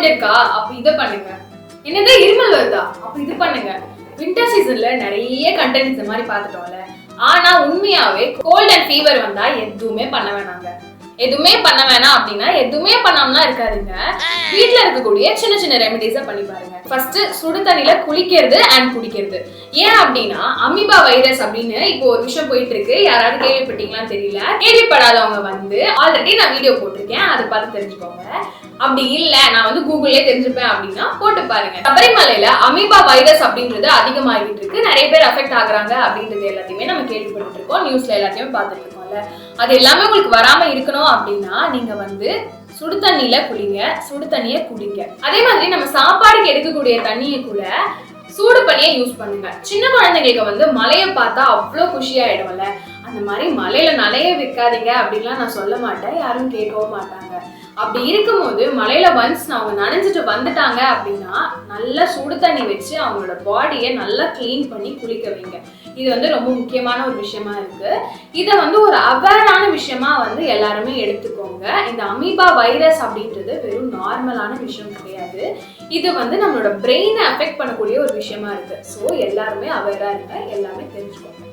Gold இருக்கா அப்ப இதை பண்ணுங்க, என்னது இருமல் வருதா அப்ப இது பண்ணுங்க. வின்டர் சீசன்ல நிறைய கண்டென்ட் இந்த மாதிரி பார்த்துட்டோம்ல. ஆனா உண்மையாவே கோல்ட் அண்ட் ஃபீவர் வந்தா எதுவுமே பண்ண வேணாங்க. எதுவுமே பண்ண வேணாம் அப்படின்னா எதுவுமே பண்ணாமலாம் இருக்காதுங்க. வீட்டுல இருக்கக்கூடிய சின்ன சின்ன ரெமெடிஸை பண்ணி பாருங்க. ஃபர்ஸ்ட் சுடு தண்ணியில குளிக்கிறது அண்ட் குடிக்கிறது. ஏன் அப்படின்னா அமீபா வைரஸ் அப்படின்னு இப்போ ஒரு விஷயம் போயிட்டு இருக்கு. யாராவது கேள்விப்பட்டீங்களான்னு தெரியல. கேள்விப்படாதவங்க வந்து ஆல்ரெடி நான் வீடியோ போட்டிருக்கேன், அதை பார்த்து தெரிஞ்சுக்கோங்க. அப்படி இல்ல நான் வந்து கூகுள்லயே தெரிஞ்சுப்பேன் அப்படின்னா போட்டு பாருங்க. சபரிமலையில அமீபா வைரஸ் அப்படின்றது அதிகமாகிட்டு இருக்கு, நிறைய பேர் அஃபெக்ட் ஆகுறாங்க அப்படின்றது எல்லாத்தையுமே நம்ம கேள்விப்பட்டு இருக்கோம், நியூஸ்ல எல்லாத்தையுமே பார்த்துட்டு இருக்கோம்ல. அது எல்லாமே உங்களுக்கு வராம இருக்கணும் அப்படின்னா நீங்க வந்து சுடு தண்ணியில குளிங்க, சுடு தண்ணியை குடிங்க. அதே மாதிரி நம்ம சாப்பாடுக்கு எடுக்கக்கூடிய தண்ணியை கூட சூடு பண்ணியே யூஸ் பண்ணுங்க. சின்ன குழந்தைங்களுக்கு வந்து மலையை பார்த்தா அவ்வளோ குஷியாயிடும்ல, அந்த மாதிரி மலையில நனைய வைக்காதீங்க அப்படின்லாம் நான் சொல்ல மாட்டேன், யாரும் கேட்கவும் மாட்டாங்க. அப்படி இருக்கும்போது மலையில ஒன்ஸ் அவங்க நனைஞ்சிட்டு வந்துட்டாங்க அப்படின்னா நல்லா சுடு தண்ணி வச்சு அவங்களோட பாடியை நல்லா கிளீன் பண்ணி குளிக்க வைங்க. இது வந்து ரொம்ப முக்கியமான ஒரு விஷயமா இருக்கு. இதை வந்து ஒரு அவேரான விஷயமா வந்து எல்லாருமே எடுத்துக்கோங்க. இந்த அமீபா வைரஸ் அப்படின்றது வெறும் நார்மலான விஷயம் கிடையாது, இது வந்து நம்மளோட பிரெயினை அஃபெக்ட் பண்ணக்கூடிய ஒரு விஷயமா இருக்கு. ஸோ எல்லாருமே அவேரா இருங்க, எல்லாமே தெரிஞ்சுக்கோங்க.